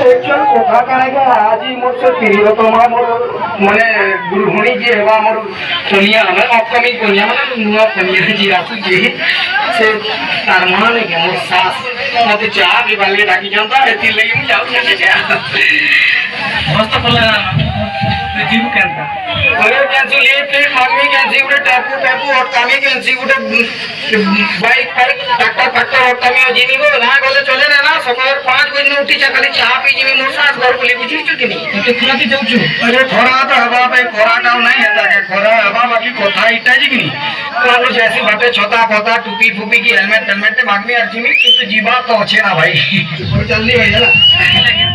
actual कथा काणेगा आज मोर से प्रियतमा मोर माने गृहिणी जे हेबा मोर कनिया हमें अपकमिंग कनिया माने नुआ कनिया जी आसु जी से तार माने के मोर सास मते चाह भी बाले डाकी जानता एती लगी मु जाऊ से जा मस्त पले जीव केनता अरे कैंसी ले पे मांगमी कैंसी उड़े टैपू टैपू और कामी कैंसी उड़े बाइक पर टक्कर और कामी जीनी को ना गले चले ना सकाळ 5 बजे उठी जा खाली चाह पी जीवी मोर सास घर बोली बुझी कि नहीं तो खुला की जाऊ छु अरे खरा तो हवा पे खरा टाउ नहीं हेता के खरा हवा बाकी कोथा इटा जी कि नहीं तो जैसी बाटे छोटा पोता टूपी फूपी की हेलमेट हेलमेट ते मांगमी अर्जी में किंतु जीवा तो अच्छे ना भाई जल्दी भाई जरा नहीं